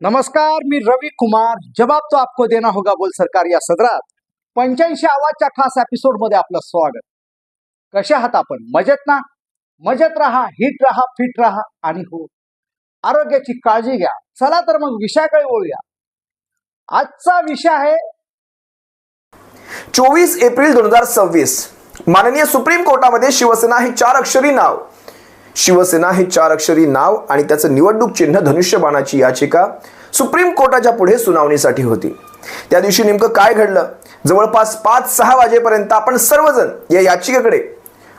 नमस्कार, मी रवि कुमार. जवाब तो आपको देना होगा बोल सरकार या सदरात 85च्या खास एपिसोड मध्ये आपलं स्वागत. कसे आहात आपण? मजेत ना? मजेत राहा, हिट राहा, फिट राहा आणि हो आरोग्याची काळजी घ्या. चला तर मग विषयाकडे वळूया. आजचा विषय आहे 24 एप्रिल 2026. माननीय सुप्रीम कोर्टामध्ये शिवसेना हे 4 अक्षरी नाव, शिवसेना हे 4 अक्षरी नाव आणि त्याचं निवडणूक चिन्ह धनुष्यबाणाची याचिका सुप्रीम कोर्टाच्या पुढे सुनावणीसाठी होती. त्या दिवशी नेमकं काय घडलं? जवळपास 5-6 वाजेपर्यंत आपण सर्वजण या याचिकेकडे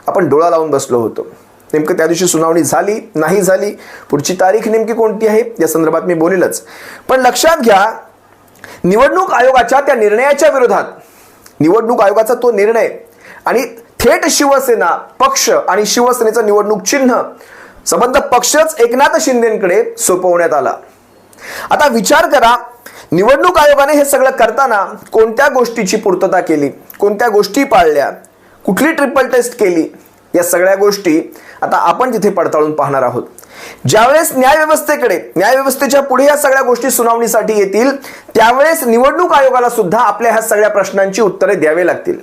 आपण डोळा लावून बसलो होतो. नेमकं त्या दिवशी सुनावणी झाली नाही झाली, पुढची तारीख नेमकी कोणती आहे या संदर्भात मी बोलेलच. पण लक्षात घ्या, निवडणूक आयोगाच्या त्या निर्णयाच्या विरोधात, निवडणूक आयोगाचा तो निर्णय आणि थेट शिवसेना पक्ष आणि शिवसेनेचं निवडणूक चिन्ह संबंध पक्षच एकनाथ शिंदेकडे सोपवण्यात आला. आता विचार करा, निवडणूक आयोगाने हे सगळं करताना कोणत्या गोष्टीची पूर्तता केली, कोणत्या गोष्टी पाळल्या, कुठली ट्रिपल टेस्ट केली, या सगळ्या गोष्टी आता आपण तिथे पडताळून पाहणार आहोत. ज्यावेळेस न्यायव्यवस्थेच्या पुढे या सगळ्या गोष्टी सुनावणीसाठी येतील, त्यावेळेस निवडणूक आयोगाला सुद्धा आपल्या ह्या सगळ्या प्रश्नांची उत्तरे द्यावी लागतील.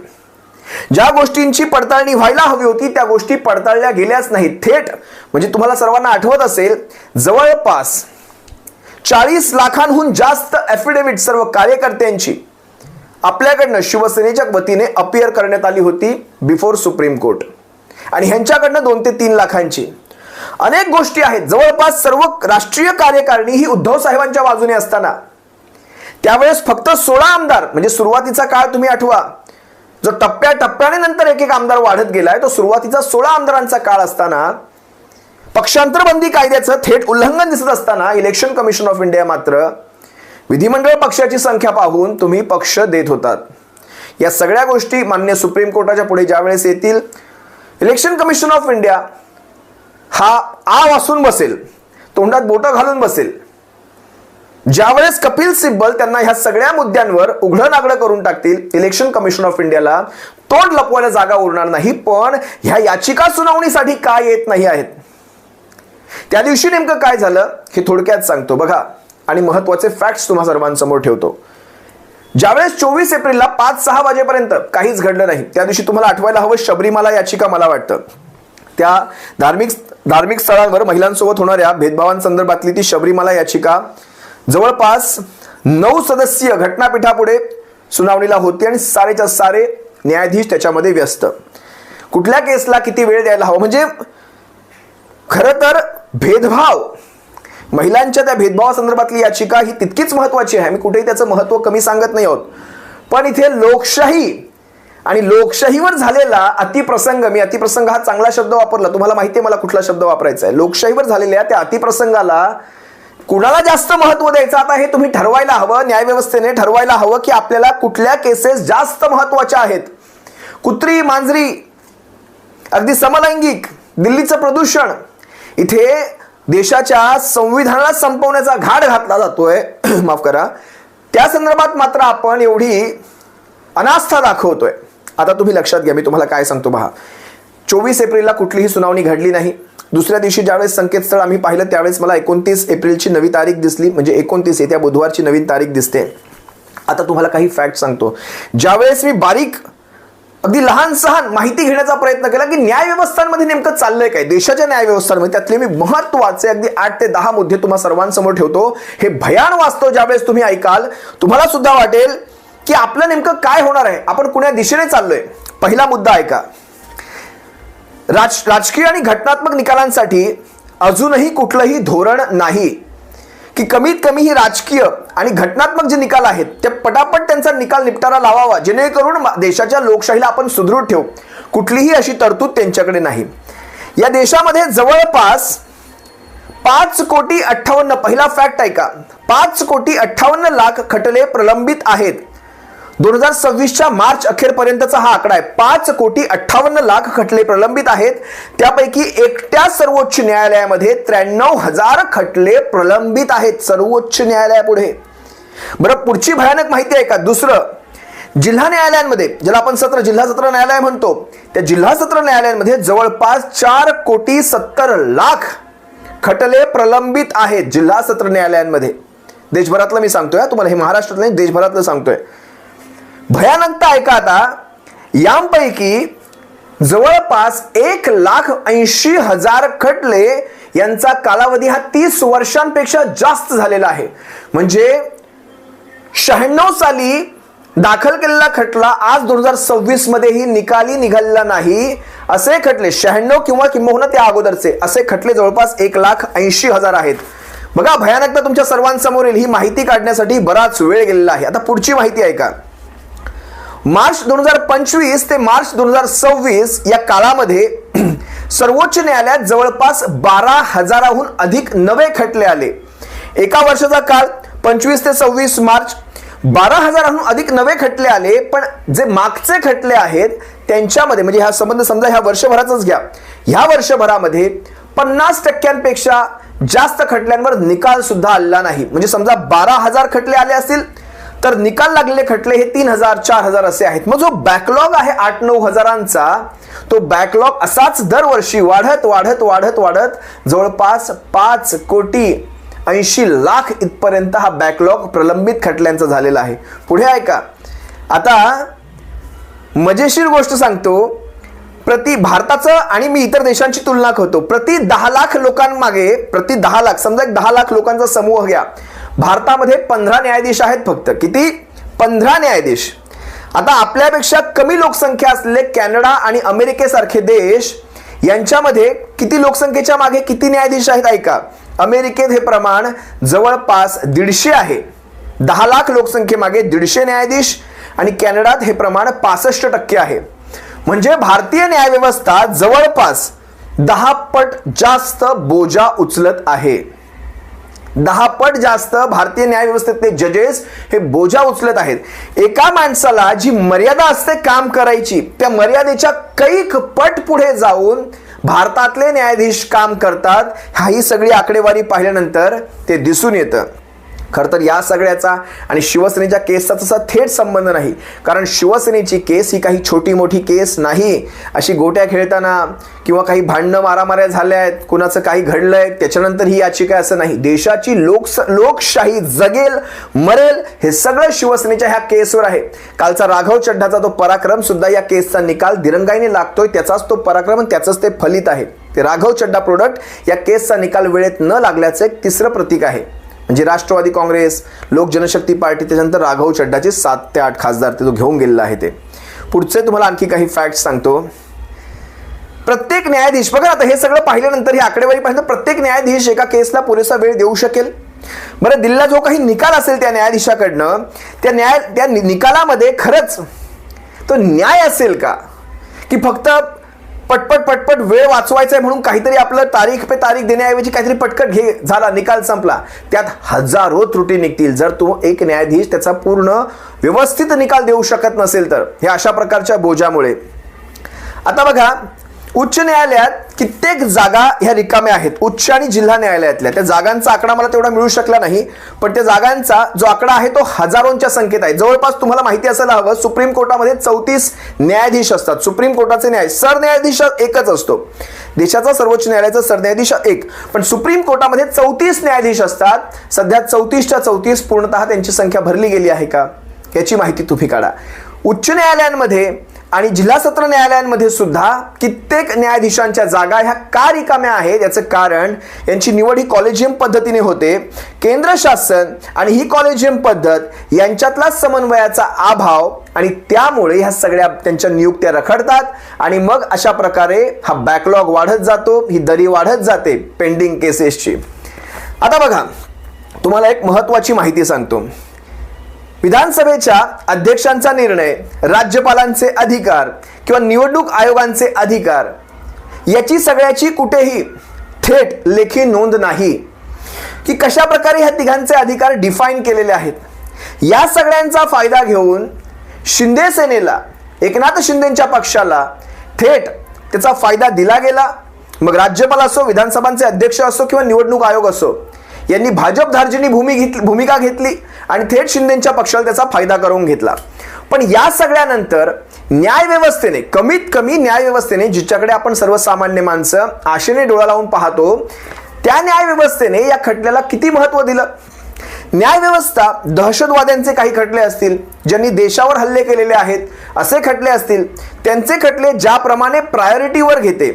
ज्या गोष्टींची पडताळणी व्हायला हवी होती त्या गोष्टी पडताळल्या गेल्याच नाहीत. थेट म्हणजे तुम्हाला सर्वांना आठवत असेल, जवळपास 40 लाखांहून जास्त ॲफिडेव्हिट सर्व कार्यकर्त्यांची आपल्याकडनं शिवसेनेच्या वतीने अपियर करण्यात आली होती बिफोर सुप्रीम कोर्ट, आणि ह्यांच्याकडनं 2 ते 3 लाखांची. अनेक गोष्टी आहेत. जवळपास सर्व राष्ट्रीय कार्यकारिणी ही उद्धव साहेबांच्या बाजूने असताना त्यावेळेस फक्त 16 आमदार, म्हणजे सुरुवातीचा काळ तुम्ही आठवा, जो टप्प्याटप्प्याने नंतर एक आमदार वाढत गेलाय, तो सुरुवातीचा 16 आमदारांचा काळ असताना, पक्षांतर बंदी कायद्याचं थेट उल्लंघन दिसत असताना इलेक्शन कमिशन ऑफ इंडिया मात्र विधिमंडळ पक्षाची संख्या पाहून तुम्ही पक्ष देत होतात. या सगळ्या गोष्टी मान्य सुप्रीम कोर्टाच्या पुढे ज्यावेळेस येतील, इलेक्शन कमिशन ऑफ इंडिया हा आ वासून बसेल, तोंडात बोटं घालून बसेल. ज्यावेळेस कपिल सिब्बल त्यांना ह्या सगळ्या मुद्द्यांवर उघडं नागडं करून टाकतील, इलेक्शन कमिशन ऑफ इंडियाला तोंड लपवायला जागा उरणार नाही. पण ह्या याचिका सुनावणीसाठी काय येत नाही आहेत? त्या दिवशी नेमकं काय झालं हे थोडक्यात सांगतो बघा, आणि महत्वाचे फॅक्ट्स तुम्हा सर्वांसमोर ठेवतो. ज्यावेळेस 24 एप्रिलला 5-6 वाजेपर्यंत काहीच घडलं नाही, त्या दिवशी तुम्हाला आठवायला हवं शबरीमाला याचिका. मला वाटतं त्या धार्मिक स्थळांवर महिलांसोबत होणाऱ्या भेदभावांसंदर्भातली ती शबरीमाला याचिका जवळपास 9 सदस्यीय घटनापीठापुढे सुनावणीला होती, आणि सारेच्या सारे न्यायाधीश त्याच्यामध्ये व्यस्त. कुठल्या केसला किती वेळ द्यायला हवा, म्हणजे खरं तर भेदभाव, महिलांच्या त्या भेदभावासंदर्भातली याचिका ही तितकीच महत्वाची आहे. मी कुठेही त्याचं महत्व कमी सांगत नाही आहोत. पण इथे लोकशाही आणि लोकशाहीवर झालेला अतिप्रसंग, मी अतिप्रसंग हा चांगला शब्द वापरला, तुम्हाला माहिती आहे मला कुठला शब्द वापरायचा आहे. लोकशाहीवर झालेल्या त्या अतिप्रसंगाला कुणाला जास्त महत्व द्यायचं, आता हे तुम्ही ठरवायला हवं. न्यायव्यवस्थेने ठरवायला हवं की आपल्याला कुठल्या केसेस जास्त महत्वाच्या आहेत. कुत्री मांजरी, अगदी समलैंगिक, दिल्लीचं प्रदूषण, इथे देशाच्या संविधानाला संपवण्याचा घाट घातला जातोय माफ करा, त्या संदर्भात मात्र आपण एवढी अनास्था दाखवतोय. आता तुम्ही लक्षात घ्या, मी तुम्हाला काय सांगतो पहा. 24 एप्रिलला कुठलीही सुनावणी घडली नाही. दुसऱ्या दिवशी ज्यावेळेस संकेतस्थळ आम्ही पाहिलं त्यावेळेस मला 29 एप्रिलची नवी तारीख दिसली, म्हणजे 29 येत्या बुधवारची नवीन तारीख दिसते. आता तुम्हाला काही फॅक्ट सांगतो. ज्यावेळेस मी बारीक अगदी लहान सहान माहिती घेण्याचा प्रयत्न केला की न्यायव्यवस्थांमध्ये नेमकं चाललंय काय, देशाच्या न्यायव्यवस्थांमध्ये, त्यातले मी महत्वाचे अगदी 8 ते 10 मुद्दे तुम्हा सर्वांसमोर ठेवतो. हे भयान वास्तव ज्यावेळेस तुम्ही ऐकाल, तुम्हाला सुद्धा वाटेल की आपलं नेमकं काय होणार आहे, आपण कुण्या दिशेने चाललोय. पहिला मुद्दा ऐका. राजकीय आणि घटनात्मक निकालांसाठी अजूनही कुठलंही धोरण नाही की कमीत कमी ही राजकीय आणि घटनात्मक जे निकाल आहेत ते पटापट त्यांचा निकाल निपटारा लावावा, जेणेकरून देशाच्या लोकशाहीला आपण सुदृढ ठेवू. कुठलीही अशी तरतूद त्यांच्याकडे नाही. या देशामध्ये जवळपास 5,58,00,000, पहिला फॅक्ट ऐका, 5,58,00,000 खटले प्रलंबित आहेत. 2026च्या मार्च अखेरपर्यंतचा हा आकडा आहे. 5,58,00,000 खटले प्रलंबित आहेत. त्यापैकी एकट्या सर्वोच्च न्यायालयामध्ये 93,000 खटले प्रलंबित आहेत सर्वोच्च न्यायालयापुढे. बरं, पुढची भयानक माहिती आहे का? दुसरं, जिल्हा न्यायालयांमध्ये, ज्याला आपण जिल्हा सत्र न्यायालय म्हणतो, त्या जिल्हा सत्र न्यायालयांमध्ये जवळपास 4,70,00,000 खटले प्रलंबित आहेत जिल्हा सत्र न्यायालयांमध्ये. देशभरातलं मी सांगतोय तुम्हाला, हे महाराष्ट्रातलं नाही, देशभरातलं सांगतोय. भयानकता ऐका आता. यांपैकी जवळपास 1,80,000 खटले यांचा कालावधी हा 30 वर्षांपेक्षा जास्त झालेला आहे. म्हणजे 96 साली दाखल केलेला खटला आज 2026 मध्येही निकाली निघालेला नाही. असे खटले 96 किंवा किंबहुना त्या अगोदरचे असे खटले जवळपास 1,80,000 आहेत. बघा भयानकता तुमच्या सर्वांसमोर येईल. ही माहिती काढण्यासाठी बराच वेळ गेलेला आहे. आता पुढची माहिती ऐका. मार्च 2025 ते मार्च 2026 या काळामध्ये सर्वोच्च न्यायालयात जवळपास 12,000हून अधिक नवे खटले आले. एका वर्षाचा काळ 25 ते 26 मार्च 12,000हून अधिक नवे खटले आले. पण जे मागचे खटले आहेत त्यांच्यामध्ये म्हणजे हा संबंध समजा ह्या वर्षभराचाच घ्या, ह्या वर्षभरामध्ये 50% जास्त खटल्यांवर निकाल सुद्धा आला नाही. म्हणजे समजा 12,000 खटले आले असतील तर निकाल लागलेले खटले हे 3,000 4,000 असे आहेत. मग जो बॅकलॉग आहे 8-9 हजारांचा, तो बॅकलॉग असाच दरवर्षी वाढत वाढत वाढत वाढत जवळपास 5,80,00,000 इथपर्यंत हा बॅकलॉग प्रलंबित खटल्यांचा झालेला आहे. पुढे ऐका. आता मजेशीर गोष्ट सांगतो. भारताचं आणि मी इतर देशांची तुलना करतो. प्रति 10 लाख लोकांमागे, प्रति 10 लाख समजा एक 10 लाख लोकांचा समूह घ्या. भारतामध्ये 15 न्यायाधीश आहेत फक्त. किती? 15 न्यायाधीश. आता आपल्यापेक्षा कमी लोकसंख्या असलेले कॅनडा आणि अमेरिकेसारखे देश यांच्यामध्ये किती लोकसंख्येच्या मागे किती न्यायाधीश आहेत ऐका. अमेरिकेत हे प्रमाण जवळपास 150 आहे. 10 लाख लोकसंख्येमागे 150 न्यायाधीश आणि कॅनडात हे प्रमाण 65% आहे. म्हणजे भारतीय न्यायव्यवस्था जवळपास 10 पट जास्त बोजा उचलत आहे. 10 पट जास्त भारतीय न्यायव्यवस्थेतले जजेस हे बोजा उचलत आहेत. एका माणसाला जी मर्यादा असते काम करायची, त्या मर्यादेच्या कैक पट पुढे जाऊन भारतातले न्यायाधीश काम करतात. ही सगळी आकडेवारी पाहिल्यानंतर ते दिसून येतं. खरं तर या सगळ्याचा आणि शिवसेनेच्या केसचा तसा थेट संबंध नाही. कारण शिवसेनेची केस ही काही छोटी मोठी केस नाही. अशी गोट्या खेळताना किंवा काही भांडणं मारामाऱ्या झाल्या आहेत, कुणाचं काही घडलंय त्याच्यानंतर ही याचिका असं नाही. देशाची लोकशाही जगेल मरेल हे सगळं शिवसेनेच्या ह्या केसवर आहे. कालचा राघव चड्ढाचा तो पराक्रम सुद्धा या केसचा निकाल दिरंगाईने लागतोय. त्याचाच तो पराक्रम आणि त्याचंच ते फलित आहे. ते राघव चड्ढा प्रोडक्ट या केसचा निकाल वेळेत न लागल्याचं एक तिसरं प्रतीक आहे. म्हणजे राष्ट्रवादी काँग्रेस, लोक जनशक्ती पार्टी, त्याच्यानंतर राघव चड्ढाचे 7 ते 8 खासदार ते जो घेऊन गेलेला आहे. ते पुढचे तुम्हाला आणखी काही फॅक्ट सांगतो. प्रत्येक न्यायाधीश बघा आता हे सगळं पाहिल्यानंतर ही आकडेवारी पाहिल्यानंतर प्रत्येक न्यायाधीश एका केसला पुरेसा वेळ देऊ शकेल. बरं, दिल्लीला जो काही निकाल असेल त्या न्यायाधीशाकडनं, त्या निकालामध्ये खरंच तो न्याय असेल का, की फक्त पटपट पटपट वेळ वाचवायचा आहे म्हणून काहीतरी आपलं तारीख पे तारीख देण्याऐवजी काहीतरी पटकट झाला, निकाल संपला, त्यात हजारो त्रुटी निघतील जर तो एक न्यायाधीश त्याचा पूर्ण व्यवस्थित निकाल देऊ शकत नसेल तर, हे अशा प्रकारच्या बोजामुळे. आता बघा, उच्च न्यायालयात कित्येक जागा ह्या रिकाम्या आहेत. उच्च आणि जिल्हा न्यायालयातल्या त्या जागांचा आकडा मला तेवढा मिळू शकला नाही, पण त्या जागांचा जो आकडा आहे तो हजारोंच्या संख्येत आहे. जवळपास तुम्हाला माहिती असायला हवं, सुप्रीम कोर्टामध्ये 34 न्यायाधीश असतात. सुप्रीम कोर्टाचे सरन्यायाधीश एकच असतो. देशाचा सर्वोच्च न्यायालयाचा सरन्यायाधीश एक, पण सुप्रीम कोर्टामध्ये 34 न्यायाधीश असतात. सध्या 34च्या 34 पूर्णतः त्यांची संख्या भरली गेली आहे का याची माहिती तुम्ही काढा. उच्च न्यायालयांमध्ये आणि जिल्हा सत्र न्यायालयांमध्ये सुद्धा कित्येक न्यायाधीशांच्या जागा ह्या का रिकाम्या आहेत याचं कारण यांची निवड ही कॉलेजियम पद्धतीने होते. केंद्र शासन आणि ही कॉलेजियम पद्धत यांच्यातला समन्वयाचा अभाव आणि त्यामुळे ह्या सगळ्या त्यांच्या नियुक्त्या रखडतात आणि मग अशा प्रकारे हा बॅकलॉग वाढत जातो, ही दरी वाढत जाते पेंडिंग केसेसची. आता बघा, तुम्हाला एक महत्त्वाची माहिती सांगतो. विधानसभेच्या अध्यक्षांचा निर्णय, राज्यपालांचे अधिकार किंवा निवडणूक आयोगांचे अधिकार याची सगळ्याची कुठेही थेट लेखी नोंद नाही की कशा प्रकारे ह्या तिघांचे अधिकार डिफाईन केलेले आहेत. या सगळ्यांचा फायदा घेऊन शिंदे सेनेला, एकनाथ शिंदेंच्या पक्षाला थेट त्याचा फायदा दिला गेला. मग राज्यपाल असो, विधानसभांचे अध्यक्ष असो किंवा निवडणूक आयोग असो, यांनी भाजप धार्जिणी भूमिका घेतली आणि थेट शिंदेच्या पक्षाला त्याचा फायदा करून घेतला. पण या सगळ्यानंतर न्यायव्यवस्थेने, कमीत कमी न्यायव्यवस्थेने, जिच्याकडे आपण सर्वसामान्य माणसं आशेने डोळा लावून पाहतो, त्या न्यायव्यवस्थेने या खटल्याला किती महत्त्व दिलं. न्यायव्यवस्था दहशतवाद्यांचे काही खटले असतील, ज्यांनी देशावर हल्ले केलेले आहेत असे खटले असतील, त्यांचे खटले ज्याप्रमाणे प्रायोरिटीवर घेते,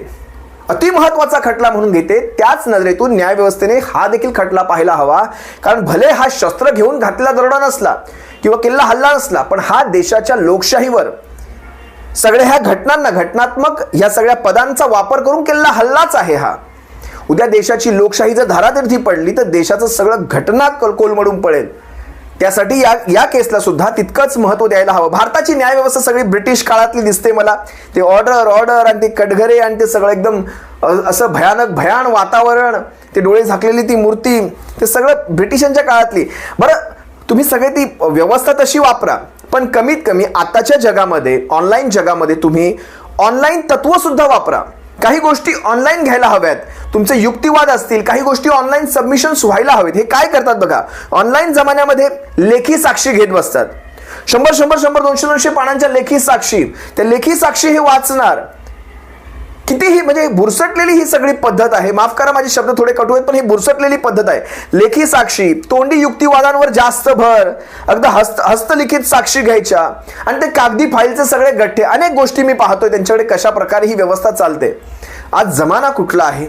अतिमहत्वाचा खटला म्हणून घेते, त्याच नजरेतून न्यायव्यवस्थेने हा देखील खटला पाहायला हवा. कारण भले हा शस्त्र घेऊन घातलेला दरोडा नसला किंवा किल्ला हल्ला नसला, पण हा देशाच्या लोकशाहीवर सगळ्या ह्या घटनांना, घटनात्मक ह्या सगळ्या पदांचा वापर करून केलेला हल्लाच आहे हा. उद्या देशाची लोकशाही जर धारातीर्थी पडली तर देशाचं सगळं घटना कोलमडून पडेल. त्यासाठी या केसला सुद्धा तितकंच महत्त्व द्यायला हवं. भारताची न्यायव्यवस्था सगळी ब्रिटिश काळातली दिसते मला. ते ऑर्डर आणि ते कटघरे आणि ते सगळं एकदम असं भयान वातावरण, ते डोळे झाकलेली ती मूर्ती, ते सगळं ब्रिटिशांच्या काळातली. बरं, तुम्ही सगळे ती व्यवस्था तशी वापरा, पण कमीत कमी आताच्या जगामध्ये, ऑनलाईन जगामध्ये तुम्ही ऑनलाईन तत्व सुद्धा वापरा. काही गोष्टी ऑनलाईन घ्यायला हव्यात, तुमचे युक्तिवाद असतील, काही गोष्टी ऑनलाईन सबमिशन्स व्हायला हवेत. हे काय करतात बघा, ऑनलाईन जमान्यामध्ये लेखी साक्षी घेत बसतात. 100, 200 पानांच्या लेखी साक्षी, त्या लेखी साक्षी हे वाचणार. कितीही म्हणजे बुरसटलेली ही सगळी पद्धत आहे. माफ करा माझे शब्द थोडे कटू आहेत, पण ही बुरसटलेली पद्धत आहे. लेखी साक्षी, तोंडी युक्तिवादांवर जास्त भर, अगदी हस्तलिखित साक्षी घ्यायच्या आणि ते कागदी फाईलचे सगळे गठ्ठे, अनेक गोष्टी मी पाहतोय त्यांच्याकडे कशा प्रकारे ही व्यवस्था चालते. आज जमाना कुठला आहे?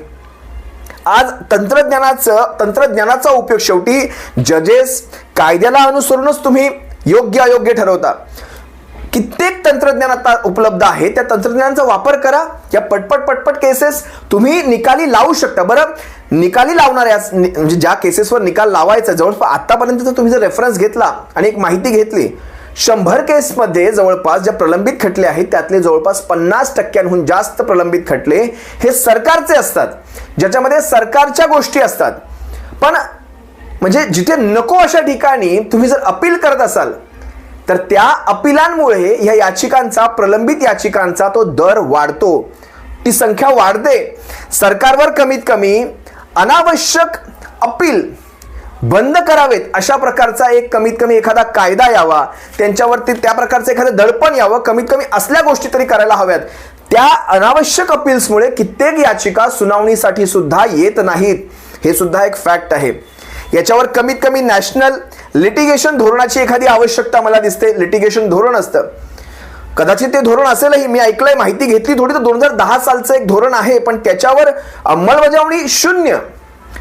आज तंत्रज्ञानाचा उपयोग, शेवटी जजेस कायद्याला अनुसरूनच तुम्ही योग्य अयोग्य ठरवता. कित्येक तंत्रज्ञान आता उपलब्ध आहे, त्या तंत्रज्ञानाचा वापर करा. या पटपट केसेस तुम्ही निकाली लावू शकता. बरं, निकाली लावणाऱ्या म्हणजे ज्या केसेसवर निकाल लावायचा, जवळपास आतापर्यंत तुम्ही जर रेफरन्स घेतला आणि एक माहिती घेतली, 100 केसमध्ये जवळपास ज्या प्रलंबित खटले आहेत त्यातले जवळपास 50% जास्त प्रलंबित खटले हे सरकारचे असतात, ज्याच्यामध्ये सरकारच्या गोष्टी असतात. पण म्हणजे जिथे नको अशा ठिकाणी तुम्ही जर अपील करत असाल तर त्या अपिलांमुळे या याचिकांचा, प्रलंबित याचिकांचा तो दर वाढतो, ती संख्या वाढते. सरकारवर कमीत कमी अनावश्यक अपील बंद करावेत अशा प्रकारचा एक कमीत कमी एखादा कायदा यावा, त्यांच्यावरती त्या प्रकारचं एखादं दडपण यावं, कमीत कमी असल्या गोष्टी तरी करायला हव्यात. त्या अनावश्यक अपील्समुळे कित्येक याचिका सुनावणीसाठी सुद्धा येत नाहीत. हे सुद्धा एक फॅक्ट आहे. याच्यावर कमीत कमी नॅशनल लिटिगेशन धोरणाची एखादी आवश्यकता मला दिसते. लिटिगेशन धोरण असतं, कदाचित ते धोरण असेलही, मी ऐकलंय, माहिती घेतली थोडी, तर 2010 सालचं एक धोरण आहे, पण त्याच्यावर अंमलबजावणी शून्य.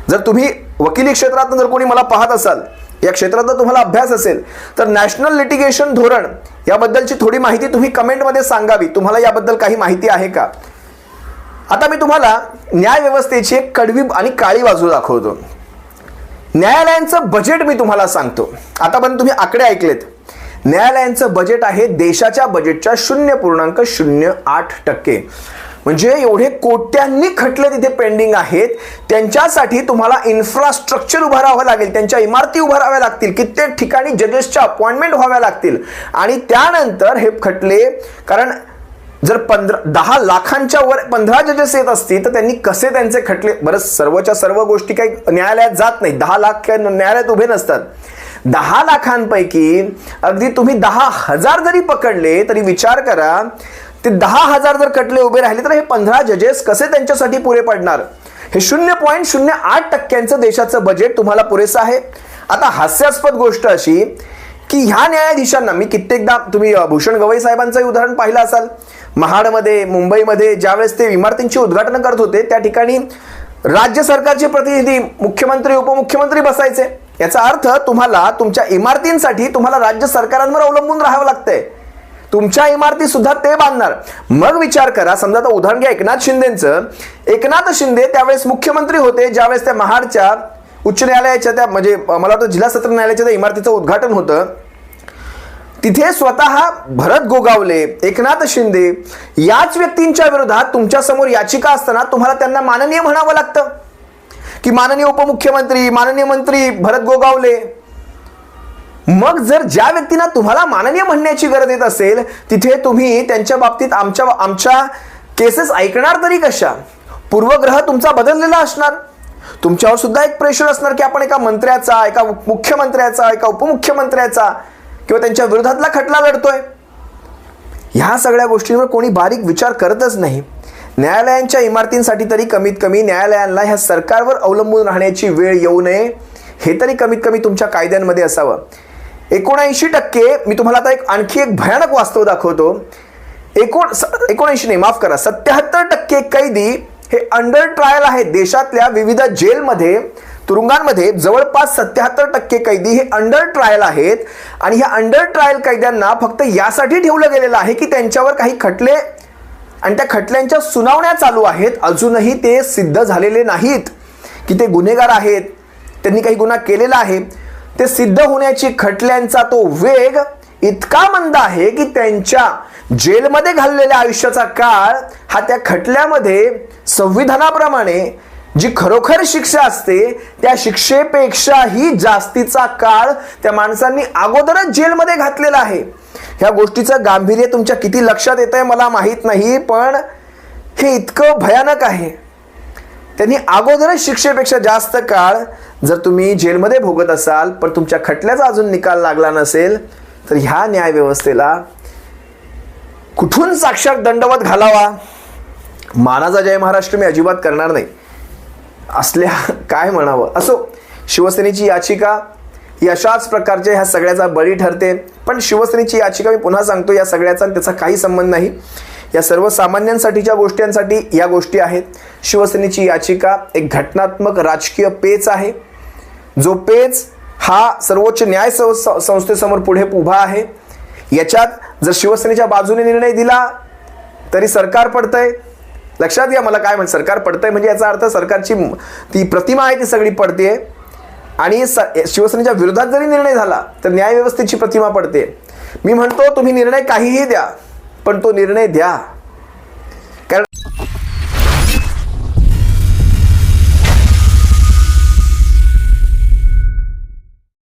जर तुम्ही वकिली क्षेत्रात जर कोणी मला पाहत असाल, या क्षेत्राचा तुम्हाला अभ्यास असेल, तर नॅशनल लिटिगेशन धोरण याबद्दलची थोडी माहिती तुम्ही कमेंटमध्ये सांगावी. तुम्हाला याबद्दल काही माहिती आहे का? आता मी तुम्हाला न्यायव्यवस्थेची एक कडवी आणि काळी बाजू दाखवतो. न्यायालयांचं बजेट मी तुम्हाला सांगतो. आतापर्यंत तुम्ही आकडे ऐकलेत. न्यायालयांचं बजेट आहे देशाच्या बजेटच्या 0.08%. म्हणजे एवढे कोट्यांनी खटले तिथे पेंडिंग आहेत. त्यांच्यासाठी तुम्हाला इन्फ्रास्ट्रक्चर उभारावं लागेल, त्यांच्या इमारती उभाराव्या लागतील, कित्येक ठिकाणी जजेसच्या अपॉइंटमेंट व्हाव्या लागतील आणि त्यानंतर हे खटले, कारण जर 10 लाखांच्या वर 15 जजेस येत असतील तर त्यांनी कसे त्यांचे खटले, बरं सर्वच्या सर्व गोष्टी काही न्यायालयात जात नाही, 10 लाख काय न्यायालयात उभे नसतात. 10 लाखांपैकी अगदी तुम्ही 10,000 जरी पकडले तरी विचार करा, ते 10,000 जर खटले उभे राहिले तर हे 15 जजेस कसे त्यांच्यासाठी पुरे पडणार? हे 0.08% देशाचं बजेट तुम्हाला पुरेसं आहे. आता हास्यास्पद गोष्ट अशी की ह्या न्यायाधीशांना, मी कित्येकदा, तुम्ही भूषण गवई साहेबांचंही उदाहरण पाहिलं असाल, महाडमध्ये, मुंबईमध्ये ज्यावेळेस ते इमारतींची उद्घाटन करत होते त्या ठिकाणी राज्य सरकारचे प्रतिनिधी, मुख्यमंत्री, उपमुख्यमंत्री बसायचे. याचा अर्थ तुम्हाला तुमच्या इमारतींसाठी तुम्हाला राज्य सरकारांवर अवलंबून राहावं लागतंय. तुमच्या इमारती सुद्धा ते बांधणार. मग विचार करा, समजा आता उदाहरण घ्या एकनाथ शिंदेचं. एकनाथ शिंदे त्यावेळेस मुख्यमंत्री होते, ज्यावेळेस त्या महाडच्या उच्च न्यायालयाच्या, त्या म्हणजे मला वाटतं जिल्हा सत्र न्यायालयाच्या त्या इमारतीचं उद्घाटन होतं. तिथे स्वतः भरत गोगावले, एकनाथ शिंदे याच व्यक्तींच्या विरोधात तुमच्या समोर याचिका असताना तुम्हाला त्यांना माननीय म्हणावं लागतं की माननीय उपमुख्यमंत्री, माननीय मंत्री भरत गोगावले. मग जर ज्या व्यक्तींना तुम्हाला माननीय म्हणण्याची गरज येत असेल तिथे तुम्ही त्यांच्या बाबतीत आमच्या केसेस ऐकणार तरी कशा? पूर्वग्रह तुमचा बदललेला असणार. तुमच्यावर सुद्धा एक प्रेशर असणार की आपण एका मंत्र्याचा, एका मुख्यमंत्र्याचा, एका उपमुख्यमंत्र्याचा किंवा त्यांच्या विरोधातला खटला लढतोय. ह्या सगळ्या गोष्टींवर कोणी बारीक विचार करतच नाही. न्यायालयांच्या इमारतींसाठी तरी कमीत कमी न्यायालयांना ह्या सरकारवर अवलंबून राहण्याची वेळ येऊ नये हे तरी कमीत कमी तुमच्या कायद्यांमध्ये असावं. 79% मी तुम्हाला आता आणखी एक भयानक वास्तव दाखवतो. 79 नाही, माफ करा, 77% कैदी हे अंडर ट्रायल आहेत. देशातल्या विविध जेलमध्ये, तुरुंगांमध्ये जवळपास 77% कैदी हे अंडर ट्रायल आहेत. आणि ह्या अंडर ट्रायल कैद्यांना फक्त यासाठी ठेवलं गेलेलं आहे की त्यांच्यावर काही खटले आणि त्या खटल्यांच्या सुनावण्या चालू आहेत. अजूनही ते सिद्ध झालेले नाहीत की ते गुन्हेगार आहेत, त्यांनी काही गुन्हा केलेला आहे. ते सिद्ध होण्याची खटल्यांचा तो वेग इतका मंद आहे की त्यांच्या जेलमध्ये घाललेल्या आयुष्याचा काळ हा त्या खटल्यामध्ये संविधानाप्रमाणे जी खरोखर शिक्षा असते त्या शिक्षेपेक्षाही जास्तीचा काळ त्या माणसांनी अगोदरच जेलमध्ये घातलेला आहे. ह्या गोष्टीचं गांभीर्य तुमच्या किती लक्षात येत आहे मला माहीत नाही, पण हे इतकं भयानक आहे. त्यांनी अगोदरच शिक्षेपेक्षा जास्त काळ जर तुम्ही जेलमध्ये भोगत असाल पण तुमच्या खटल्याचा अजून निकाल लागला नसेल तर ह्या न्यायव्यवस्थेला कुठून साक्षात दंडवत घालावा. मानाचा जय महाराष्ट्र मी अजिबात करणार नाही, असल्या काय म्हणावं. असो, शिवसेनेची याचिका ही अशाच प्रकारच्या ह्या सगळ्याचा बळी ठरते. पण शिवसेनेची याचिका मी पुन्हा सांगतो, या सगळ्याचा त्याचा काही संबंध नाही. या सर्वसामान्यांसाठीच्या गोष्टींसाठी या गोष्टी आहेत. शिवसेनेची याचिका एक घटनात्मक राजकीय पेच आहे. जो पेच हा सर्वोच्च न्याय संस्थेसमोर पुढे उभा आहे. याच्यात जर शिवसेनेच्या बाजूने निर्णय दिला तरी सरकार पडतंय. लक्षात घ्या, मला काय म्हणत, सरकार पडतंय म्हणजे याचा अर्थ सरकारची ती प्रतिमा आहे ती सगळी पडते. आणि शिवसेनेच्या विरोधात जरी निर्णय झाला तर न्यायव्यवस्थेची प्रतिमा पडते. मी म्हणतो तुम्ही निर्णय काहीही द्या पण तो निर्णय द्या.